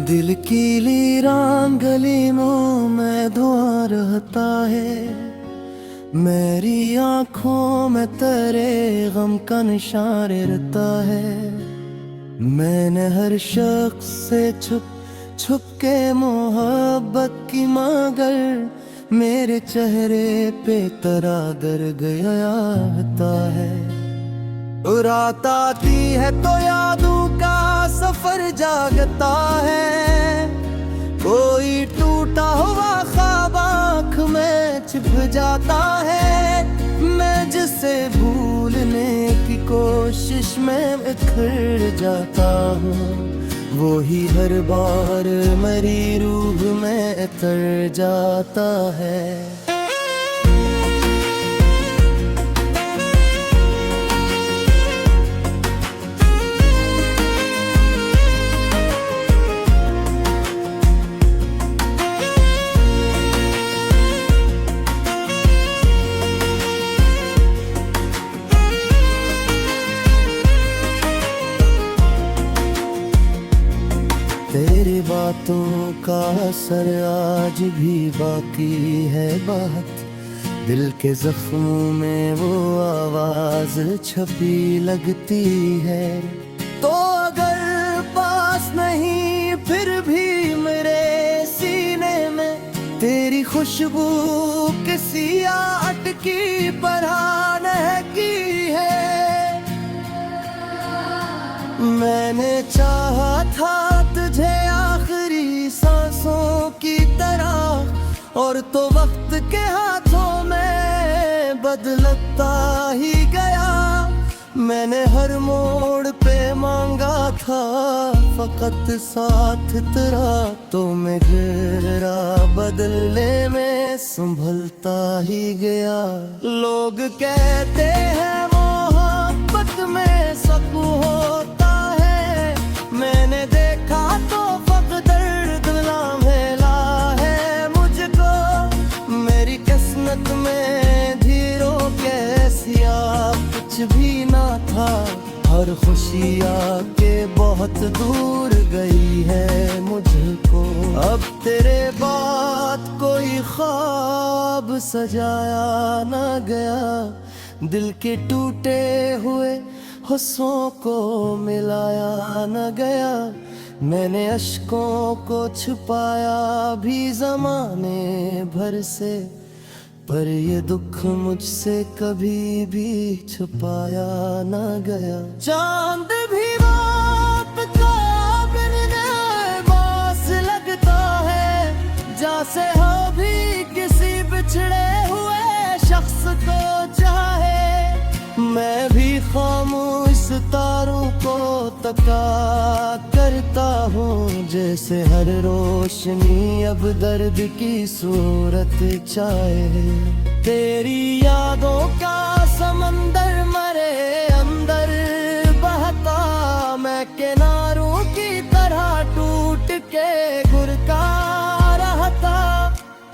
दिल की लीरान गलीमों में धुआं रहता है। मेरी आंखों में तेरे गम का निशान रहता है। मैंने हर शख्स से छुप छुप के मोहब्बत की मगर मेरे चेहरे पे तेरा दर्द आता है। रात आती है तो यादों का सफर जागता है। कोई टूटा हुआ ख्वाब आँख में छिप जाता है। मैं जिसे भूलने की कोशिश में बिखर जाता हूँ, वो ही हर बार मेरी रूह में तर जाता है। तेरी बातों का असर आज भी बाकी है बात। दिल के जख्मों में वो आवाज छपी लगती है। तो अगर पास नहीं फिर भी मेरे सीने में तेरी खुशबू किसी अटकी परान की है। मैंने चाहा था तुझे आखिरी सांसों की तरह, और तो वक्त के हाथों में बदलता ही गया। मैंने हर मोड़ पे मांगा था फकत साथ तेरा, तो मैं गिरा बदलने में संभलता ही गया। लोग कहते हैं मोहब्बत में सकून होता है। मैंने देखा तो फकत दर्द मिला है मुझको। मेरी किस्मत में धीरों कैसिया कुछ भी ना था। हर खुशी आके बहुत दूर गई है मुझको। अब तेरे बाद कोई ख्वाब सजाया ना गया। दिल के टूटे हुए हुस्सों को मिलाया न गया। मैंने अश्कों को छुपाया भी ज़माने भर से, पर ये दुख मुझसे कभी भी छुपाया न गया। चांद भी रात का बिन बास लगता है, जैसे हो भी किसी बिछड़े हुए शख्स को चाहे। मैं भी खामोश तारों को तका करता हूँ, जैसे हर रोशनी अब दर्द की सूरत चाहे। तेरी यादों का समंदर मरे अंदर बहता, मैं किनारों की तरह टूट के घुरता रहता।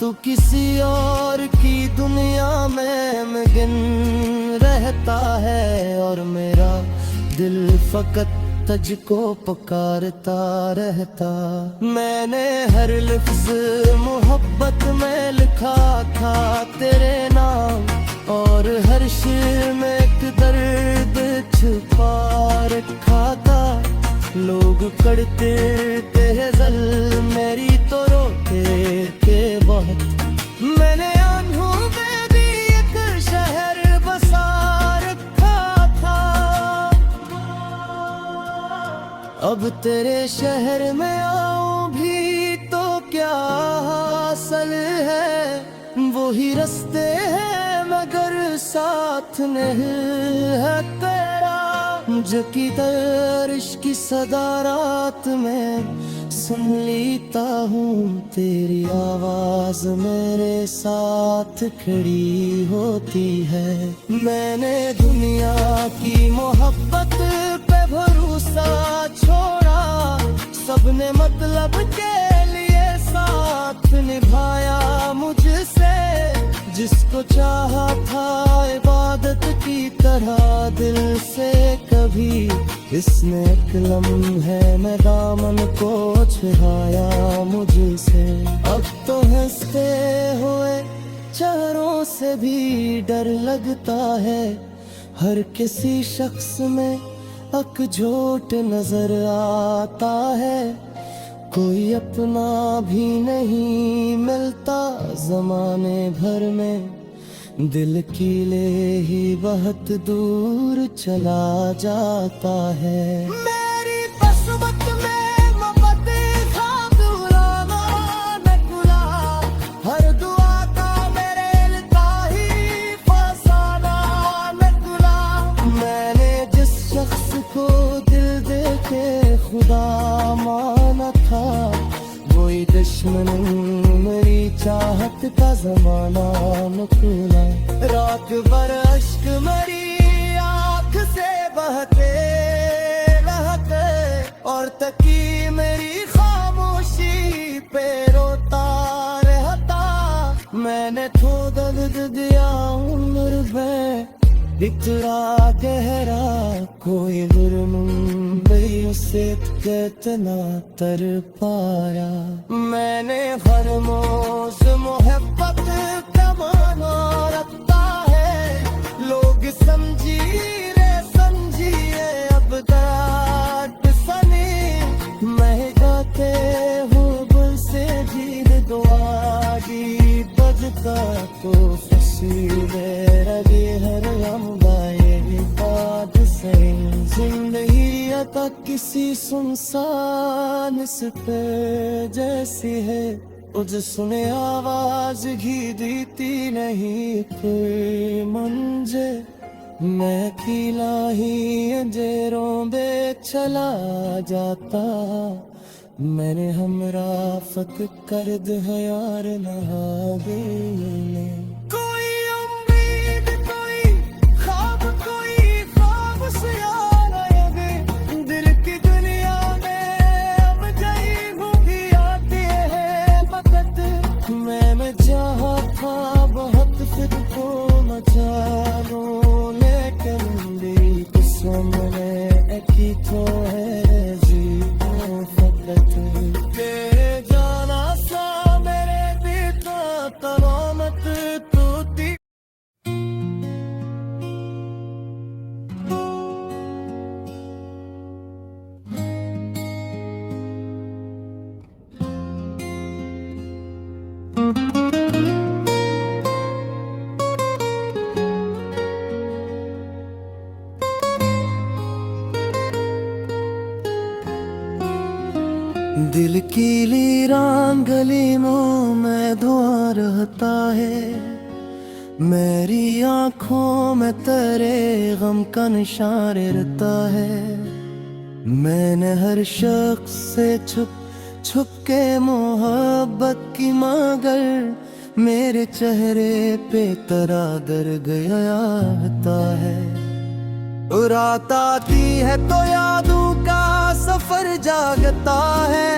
तू किसी और की दुनिया में मगन रहता है, और मेरा दिल फकत तुझको पुकारता रहता। मैंने हर लफ्ज मोहब्बत में लिखा था तेरे नाम, और हर शेर में एक दर्द छुपा रखा था। लोग करते थे जल मेरी तो रोते थे बहुत। मैंने आंखों में भी एक शहर बसा रखा था। अब तेरे शहर में आऊं भी तो क्या हासिल है। वही रास्ते हैं मगर साथ नहीं है तेरा, जो की दर्श की सदा रात में सुन लेता हूँ। तेरी आवाज मेरे साथ खड़ी होती है। मैंने दुनिया की मोहब्बत पे भरोसा छोड़ा, सबने मतलब के लिए साथ निभाया मुझसे। जिसको चाहा था इबादत की तरह दिल से कभी, इसने एक लम्हे में दामन को छुड़ाया मुझसे। अब तो हंसते हुए चेहरों से भी डर लगता है, हर किसी शख्स में अकझोट नजर आता है। कोई अपना भी नहीं मिलता ज़माने भर में, दिल की ले ही बहुत दूर चला जाता है। मेरी किस्मत में मोहब्बत खाब उड़ाना न खुला, हर दुआ का मेरे लिखा ही फसाना न खुला। मैंने जिस शख्स को दिल दे के खुदा माना था, वही दुश्मन मेरी चाहत का जमाना निकला। रात भर अश्क मेरी आँख से बहते रहते, और तकी मेरी खामोशी पे रोता रहता। मैंने तो दर्द दिया उम्र में इतना गहरा, कोई जुर्म भी उसे कितना तर पाया। मैंने हर मौज मोहब्बत का माना रखता है, लोग समझिए अब दर्द सने। मैं गाते हूँ गुल से जीत दुआ की बजता तो फसीले रगे हर गम गाए बात से। जिंदगी अता किसी सुनसान पे जैसी है, उज सुने आवाज घी देती नहीं कोई मंजे। मैं अकेला ही अंधेरों में चला जाता, मैंने हमरा फक कर्द है यार नहा देने। कोई उम्मीद कोई ख्वाब से आना ये दिल की दुनिया में अब गई होगी आती है वक्त। मैं चाहा था बहुत खुद को मचा लूं, लेकिन मेरी किस्मत में एक ही तो है जीवन फकत। तेरे जाना सा मेरे बीता तलामत टूटी। दिल की लीरान गलीमों में धुआं रहता है, मेरी आंखों में तेरे गम का निशान रहता है। मैंने हर शख्स से छुप के मोहब्बत की मगर मेरे चेहरे पे तेरा दर्द आता है। रात आती है तो यादों का सफर जागता है,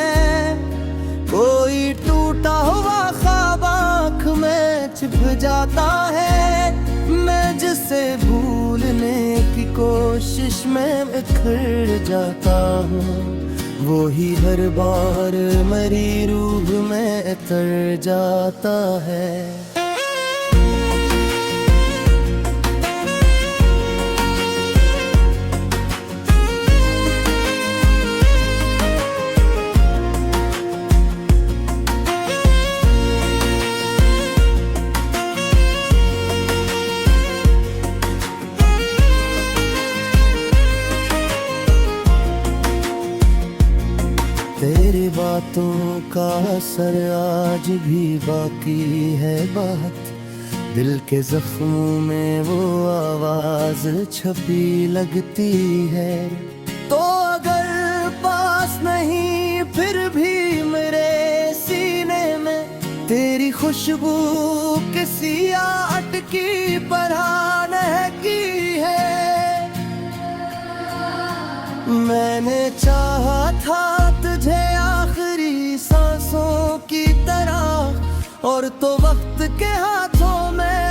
कोई टूटा हुआ ख्वाब आँख में छिप जाता है। मैं जिसे भूलने की कोशिश में बिखर जाता हूँ, वो ही हर बार मेरी रूह में तर जाता है। तेरी बातों का असर आज भी बाकी है बहुत, दिल के जख्मों में वो आवाज छपी लगती है। तो अगर पास नहीं फिर भी मेरे सीने में तेरी खुशबू किसी अटकी परान की है। मैंने चाहा था तुझे आखिरी सांसों की तरह, और तो वक्त के हाथों में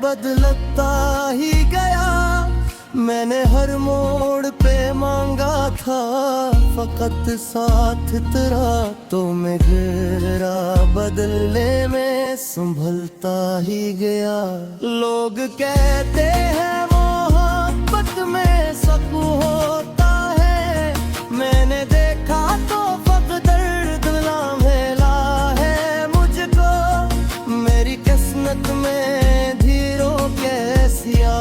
बदलता ही गया। मैंने हर मोड़ पे मांगा था फकत साथ तेरा, तो मैं गिरा बदलने में संभलता ही गया। लोग कहते हैं मोहब्बत में सकून होता है, मैंने देखा तो फकत दर्द मिला है मुझको। मेरी किस्मत में धीरों कैसिया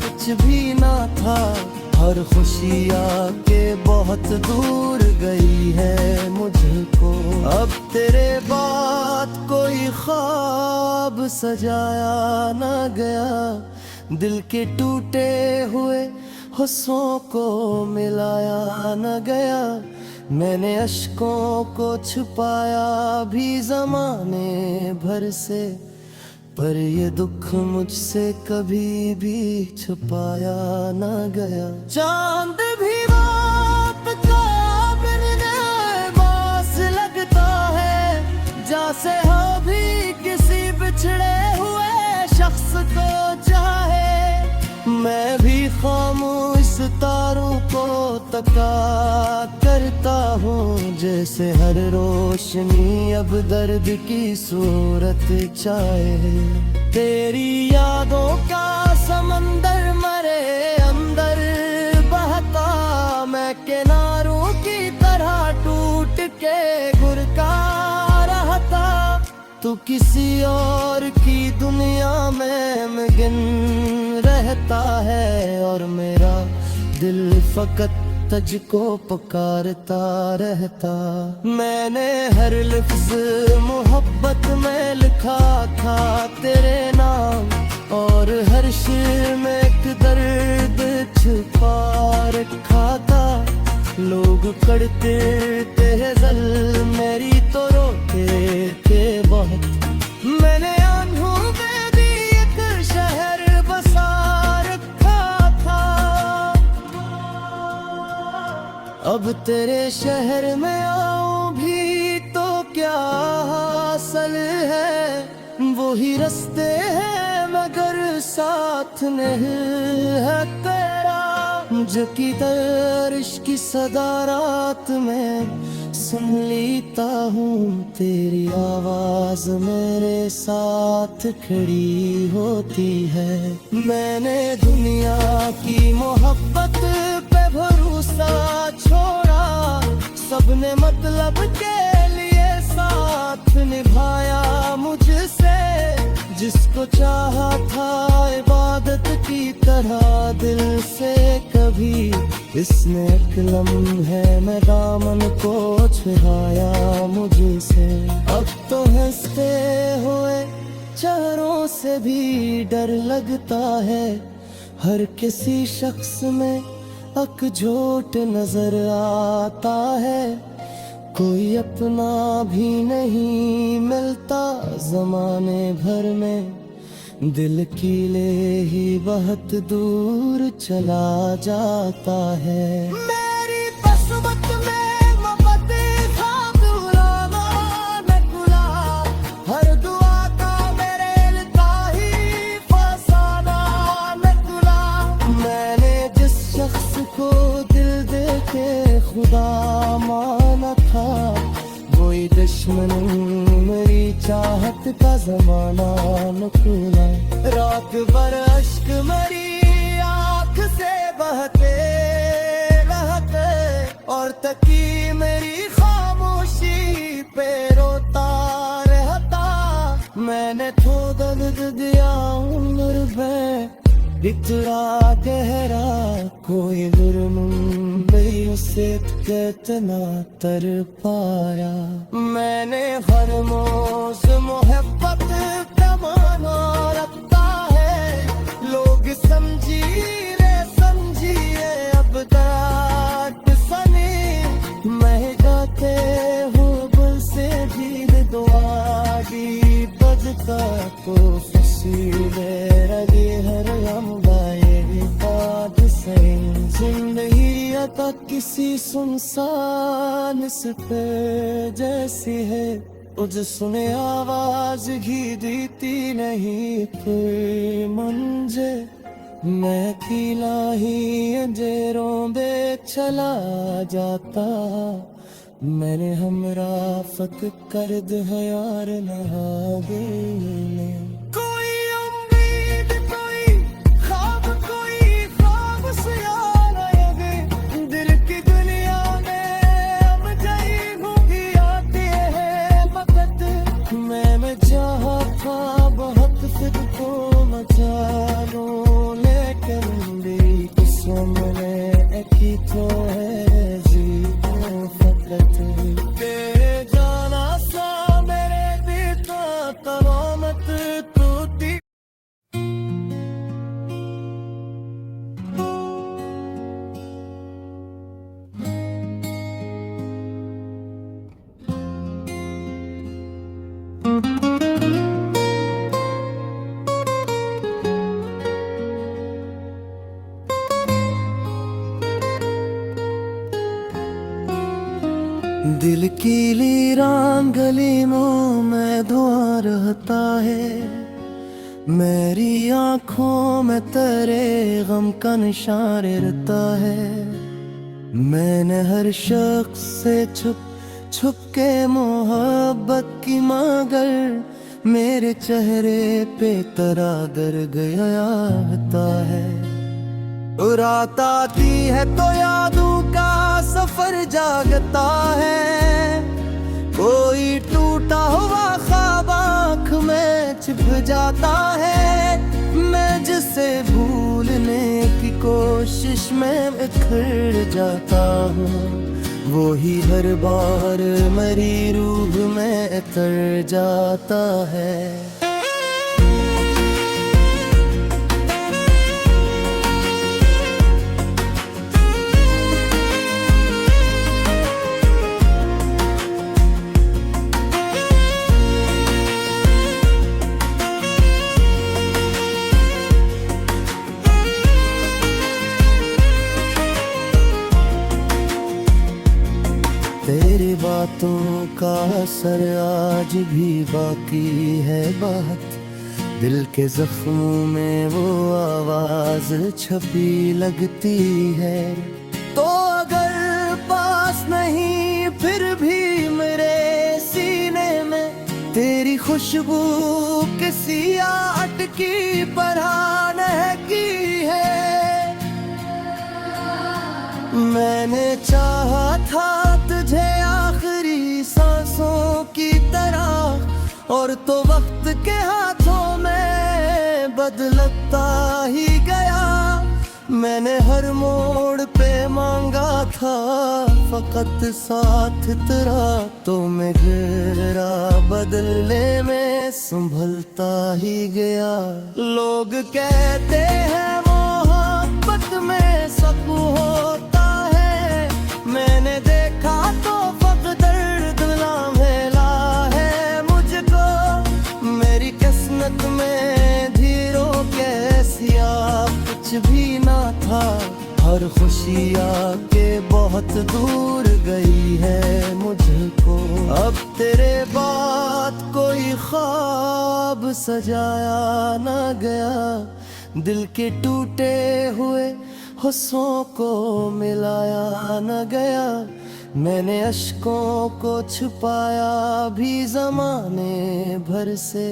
कुछ भी ना था, हर खुशी आके बहुत दूर गई है मुझको। अब तेरे बाद कोई ख्वाब सजाया ना गया, दिल के टूटे हुए हुस्सों को मिलाया न गया। मैंने अश्कों को छुपाया भी ज़माने भर से, पर ये दुख मुझसे कभी भी छुपाया न गया। चांद भी रात का बिन बास लगता है, जैसे हो भी किसी बिछड़े हुए शख्स को चाहे। मैं भी खामोश तारों को तका करता हूँ, जैसे हर रोशनी अब दर्द की सूरत चाहे। तेरी यादों का समंदर मरे अंदर बहता, मैं किनारों की तरह टूट के गुरका रहता। तू किसी और की दुनिया में मगन रहता है, और मेरा दिल फकत तुझको पुकारता रहता। मैंने हर लफ्ज मोहब्बत में लिखा था तेरे नाम, और हर शेर में एक दर्द छुपा रखा था। लोग करते थे जल, मेरी तो रोते थे बहुत। मैंने आंखों में भी एक शहर बसा रखा था। अब तेरे शहर में आऊं भी तो क्या हासिल है, वही रास्ते हैं मगर साथ नहीं है तेरा। जो की दर्श की सदा रात में सुन लेता हूँ, तेरी आवाज मेरे साथ खड़ी होती है। मैंने दुनिया की मोहब्बत पे भरोसा छोड़ा, सबने मतलब के लिए साथ निभाया मुझसे। जिसको चाहा था इबादत की तरह दिल से कभी, इसने एक लम्हे में दामन को छुड़ाया मुझसे। अब तो हंसते हुए चेहरों से भी डर लगता है, हर किसी शख्स में अकझोट नजर आता है। कोई अपना भी नहीं मिलता जमाने भर में, दिल कीले ही बहुत दूर चला जाता है। मेरी किस्मत में मोहब्बत था बुलावा न खुला, हर दुआ का मेरे लिखा ही फसाना न खुला। मैंने जिस शख्स को दिल दे के खुदा माना था, वही दुश्मन मेरी चाहत का जमाना न खुला। रात भर अश्क मेरी आँख से बहते रहते, और तकी मेरी खामोशी पे रोता रहता। मैंने तो दर्द दिया उम्र में इतना गहरा, कोई जुर्म नहीं उसे कितना तर पाया। मैंने हर मौज मोहब्बत का माना रखता है। लोग समझिए अब दर्द सने। मैं गाते हूँ बुल से भी दुआ दी बजता, तो रगे हर गम गाए बात से। जिंदगी अता किसी सुनसान पे जैसी है, तुझ सुने आवाज घी देती नहीं फिर मुझे, मैं अकेला ही अंधेरों में चला जाता। मैंने हमरा फक कर दे यार नहा गई। कोई उम्मीद कोई ख्वाब से आना लगे दिल की दुनिया में अब गई होगी आती है वक्त। मैं चाहा था बहुत फिर को मचा लूं, लेकिन मेरी किस्मत में एक ही तो है जीरो फकत। तेरे जाना सा मेरे बीता कवामत टूटी। दिल की लीरान गलीमों में धुआं रहता है, मेरी आंखों में तेरे गम का निशान रहता है। मैंने हर शख्स से छुप छुप के मोहब्बत की मगर मेरे चेहरे पे तरा दर गया रहता है। रात आती है तो यादों का सफर जागता है, कोई टूटा हुआ ख्वाब आँख में छिप जाता है। मैं जिसे भूलने की कोशिश में बिखर जाता हूँ, वो ही हर बार मेरी रूह में तर जाता है। तेरी बातों का असर आज भी बाकी है बात, दिल के जख्मों में वो आवाज छपी लगती है। तो अगर पास नहीं फिर भी मेरे सीने में तेरी खुशबू किसी अटकी परान की है। मैंने चाहा था तुझे आखिरी सांसों की तरह, और तो वक्त के हाथों में बदलता ही गया। मैंने हर मोड़ पे मांगा था फकत साथ तेरा, तो मैं गिरा बदलने में संभलता ही गया। लोग कहते हैं मोहब्बत में सकून होता है, मैंने देखा तो फक्त दर्द लामेला है मुझको। मेरी किस्मत में धीरों कैसिया कुछ भी ना था, हर खुशी आके बहुत दूर गई है मुझको। अब तेरे बाद कोई ख्वाब सजाया ना गया, दिल के टूटे हुए हुस्सों को मिलाया न गया। मैंने अश्कों को छुपाया भी ज़माने भर से,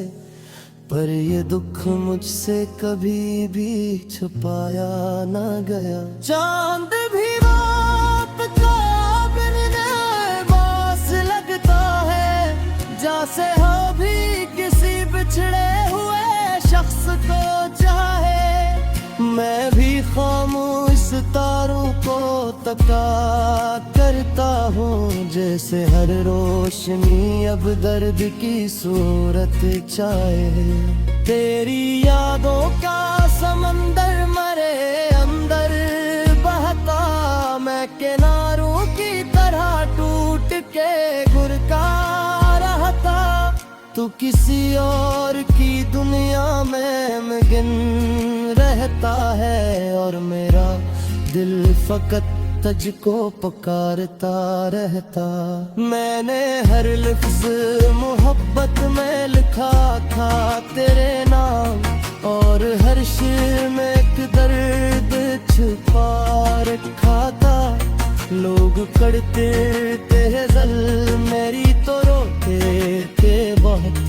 पर ये दुख मुझसे कभी भी छुपाया न गया। चांद भी रात का बिन बास लगता है, जैसे हो भी किसी बिछड़े हुए शख्स को चाहे। मैं भी खामोश तारों को तका करता हूँ, जैसे हर रोशनी अब दर्द की सूरत चाहे। तेरी यादों का समंदर मरे अंदर बहता, मैं किनारों की तरह टूट के गुरका रहता। तू किसी और की दुनिया में मगन रहता है, और मेरा दिल फकत तुझको पुकारता रहता। मैंने हर लफ्ज मोहब्बत में लिखा था तेरे नाम, और हर शेर में एक दर्द छुपा रखा था। लोग करते थे जल, मेरी तो रोते थे बहुत।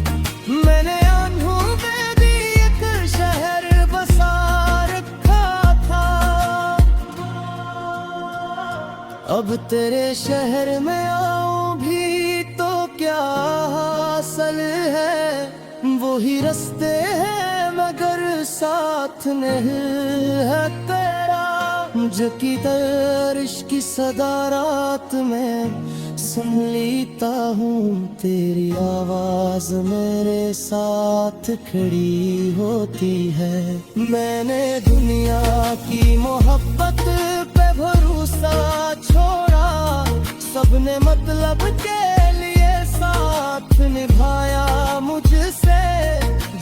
मैंने आंखों में भी एक शहर बसा रखा था। अब तेरे शहर में आऊं भी तो क्या हासिल है, वही रास्ते हैं मगर साथ नहीं है तेरा। जो की दर्श की सदा रात में सुन लेता हूँ, तेरी आवाज मेरे साथ खड़ी होती है। मैंने दुनिया की मोहब्बत पे भरोसा छोड़ा, सबने मतलब के लिए साथ निभाया मुझसे।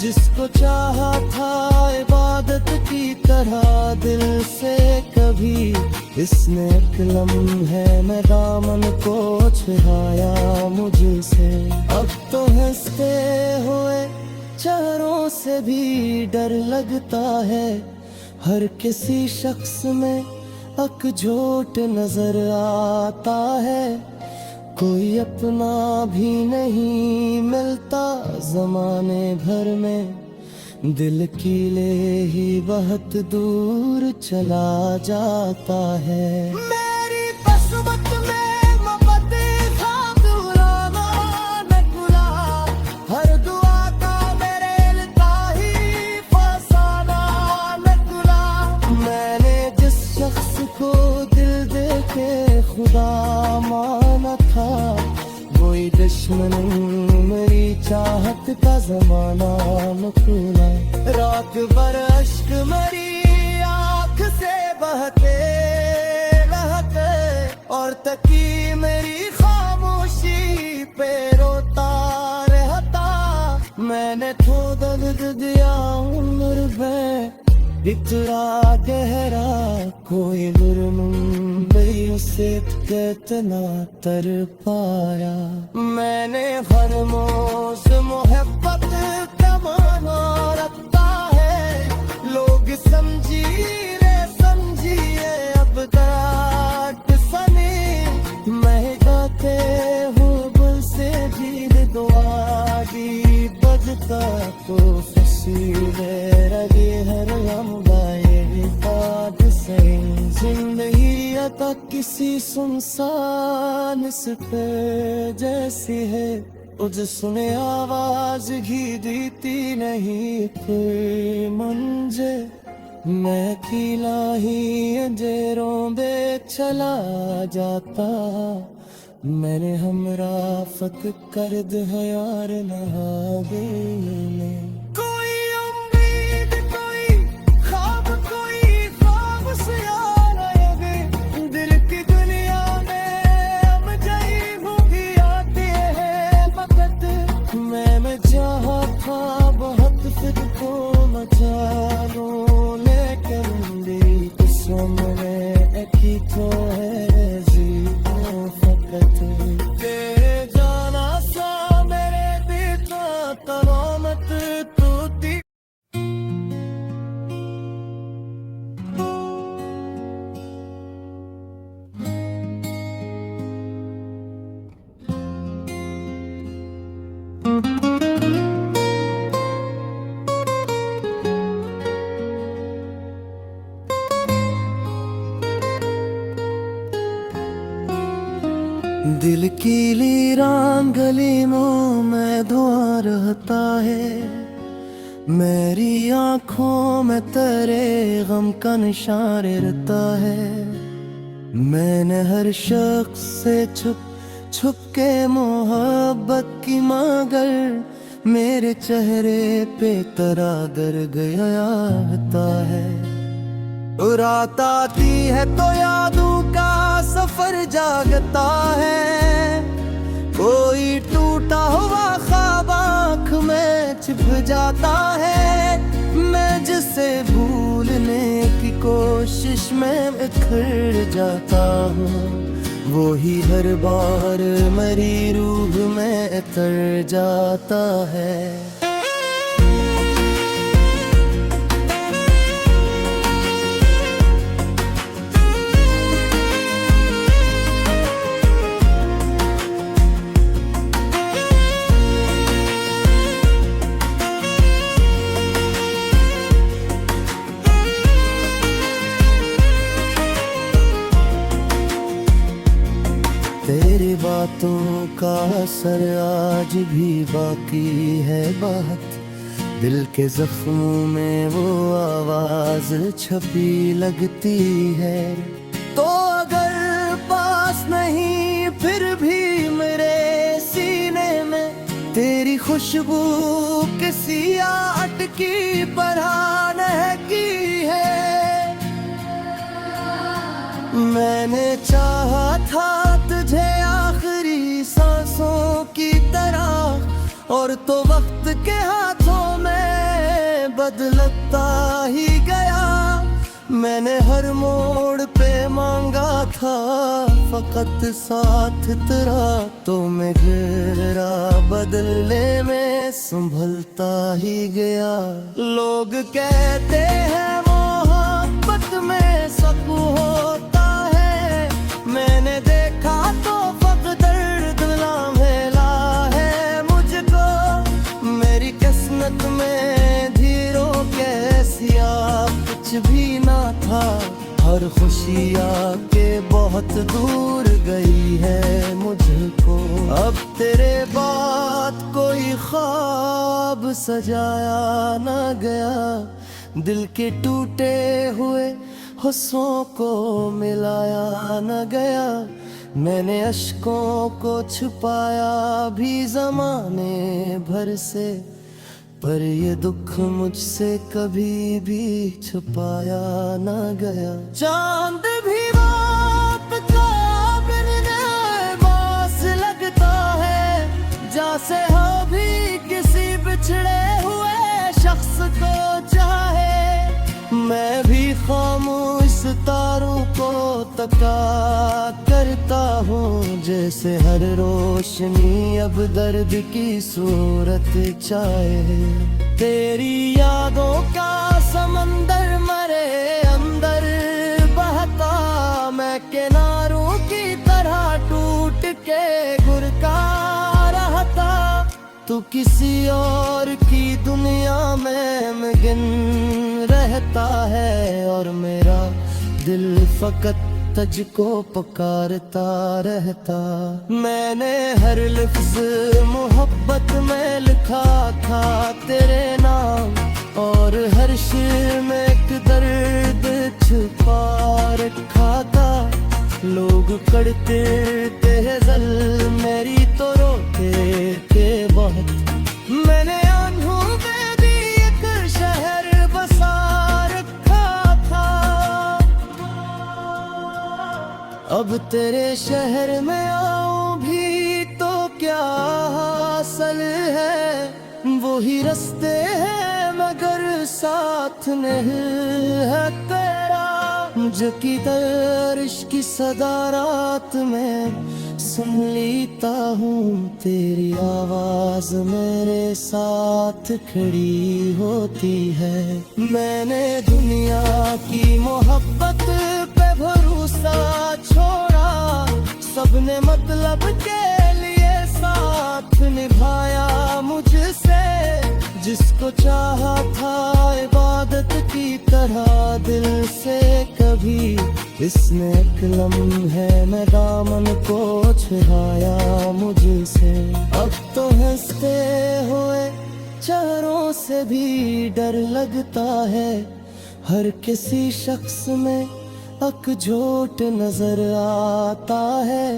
जिसको चाहा था इबादत की तरह दिल से कभी, इसने एक लम्हे में दामन को छुड़ाया मुझसे। अब तो हंसते हुए चेहरों से भी डर लगता है, हर किसी शख्स में अकझोट नजर आता है। कोई अपना भी नहीं मिलता जमाने भर में, दिल की ले ही बहुत दूर चला जाता है। मेरी किस्मत में मोहब्बत था बुलाना न बुला, हर दुआ का मेरे लिखा ही फसाना न बुला। मैंने जिस शख्स को दिल दे के खुदा माना था, कोई दुश्मन मेरी चाहत का जमाना न खुला। रात भर अश्क मेरी आँख से बहते रहते, और तकी मेरी खामोशी पे रोता रहता। मैंने तो दर्द दिया उम्र में इतना गहरा, कोई जुर्म नहीं उसे कितना तर पाया। मैंने हर मौज मोहब्बत का माना रखता है, लोग समझिए अब दराट सने। मैं गाते हूँ बुल से जीद दुआ दी बजता तो फसीले रगे हर लम्बाए बाद से। जिंदगी अता किसी सुनसान पे जैसी है, उज सुने आवाज घी देती नहीं कोई मंजे। मैं अकेला ही अंधेरों में चला जाता, मैंने हमरा फक कर दे यार नहा गई। कोई उम्मीद कोई ख्वाब से यार आए, दिल की दुनिया में हम जाई भी आते हैं वक्त। मैं चाहा था बहुत फिर को मचा लूं, लेकिन मेरी किस्मत में एक ही तो है जीना फकत। तेरे जाना सा मेरे दिल का कलामत टूटी। दिल की लीरान गलीमों में धुआं रहता है, मेरी आंखों में तेरे गम का निशान रहता है। मैंने हर शख्स से छुप के मोहब्बत की मगर मेरे चेहरे पे तेरा दर्द आता है। रात आती है तो यादों का सफर जागता है, कोई टूटा हुआ ख्वाब आँख में छिप जाता है। मैं जिसे भूलने की कोई कोशिश में बिखर जाता हूँ, वो ही हर बार मेरी रूह में तर जाता है। तेरी बातों का असर आज भी बाकी है बात, दिल के जख्मों में वो आवाज छपी लगती है। तो अगर पास नहीं फिर भी मेरे सीने में तेरी खुशबू किसी अटकी परान की है। मैंने चाहा था तुझे आखिरी सांसों की तरह, और तो वक्त के हाथों में बदलता ही गया। मैंने हर मोड़ पे मांगा था फकत साथ तेरा, तो मैं गिरा बदलने में संभलता ही गया। लोग कहते हैं मोहब्बत में सब होता है, मैंने देखा तो फक्त दर्द मिला है मुझको। मेरी किस्मत में धीरों कैसिया कुछ भी ना था, हर खुशी आके बहुत दूर गई है मुझको। अब तेरे बाद कोई ख्वाब सजाया ना गया, दिल के टूटे हुए हुस्सों को मिलाया न गया। मैंने अश्कों को छुपाया भी ज़माने भर से, पर ये दुख मुझसे कभी भी छुपाया न गया। चांद भी रात का बिन बास लगता है, जैसे भी किसी बिछड़े हुए शख्स को चाहे। मैं भी खामोश तारों को तका करता हूँ, जैसे हर रोशनी अब दर्द की सूरत चाहे। तेरी यादों का समंदर मरे अंदर बहता, मैं किनारों की तरह टूट के गुरका रहता। तू किसी और की दुनिया में मगन रहता है, और मेरा दिल फकत तुझको पुकारता रहता। मैंने हर लफ्ज मोहब्बत में लिखा था तेरे नाम, और हर शेर में एक दर्द छुपा रखा था। लोग करते थे जल मेरी तो रोते थे बहुत, मैंने आंखों में भी एक शहर बसा रखा था। अब तेरे शहर में आऊं भी तो क्या हासिल है, वो ही रास्ते हैं मगर साथ नहीं है तेरा। मुझे की दर्श की सदा रात में सुन लेता हूँ, तेरी आवाज मेरे साथ खड़ी होती है। मैंने दुनिया की मोहब्बत पे भरोसा छोड़ा, सबने मतलब के लिए साथ निभाया मुझसे। जिसको चाहा था इबादत की तरह दिल से, कभी इसने एक लम्हे में दामन को छुड़ाया मुझसे। अब तो हंसते हुए चेहरों से भी डर लगता है, हर किसी शख्स में अकझोट नजर आता है।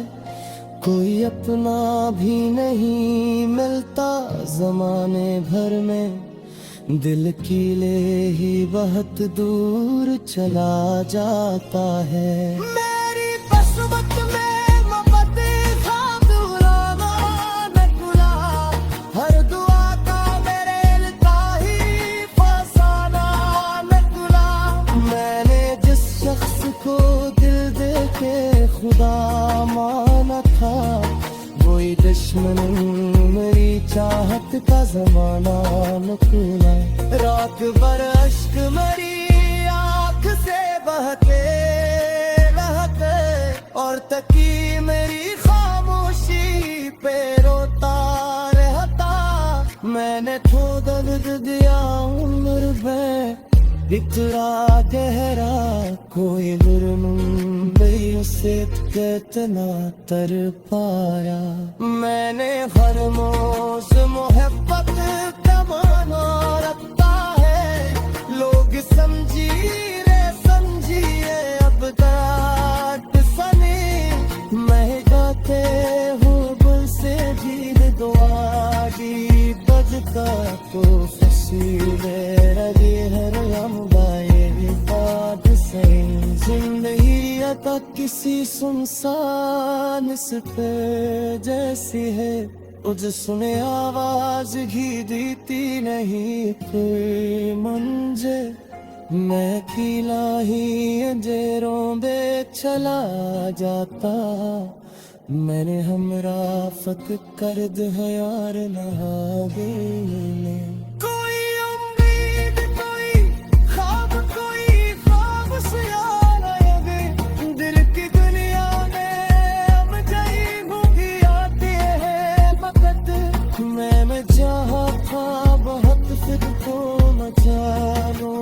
कोई अपना भी नहीं मिलता जमाने भर में, दिल कीले ही बहुत दूर चला जाता है। मेरी किस्मत में मोहब्बत था दुलाना न गुला, हर दुआ का मेरे इल्ता ही फसाना न गुला। मैंने जिस खुदा माना था, वही दुश्मन मेरी चाहत का जमाना निकला। रात भर अश्क मरी आँख से बहते रहते, और तकी मेरी खामोशी पे रोता रहता। मैंने तो दर्द दिया उम्र में इतना गहरा, कोई जुर्म नहीं उसे कितना तर पाया। मैंने हर मौज मोहब्बत का माना रखता है, लोग समझिए अब दर्द सने। मैं गाते हूँ गुल से जीत दुआगी बजता तो फसीले रही हर हम गाए बात से। जिंदगी अता किसी सुनसान पे जैसी है, उज सुने आवाज घी देती नहीं कोई मंजे। मैं खिला ही अंधेरों में चला जाता, मैंने हमरा फक कर्द है यार नहागे में। कोई उम्मीद कोई ख्वाब से यार आए, दिल की दुनिया में अब जाई भूखी आती है वक्त। मैं जहाँ था बहुत फिर तो मचानो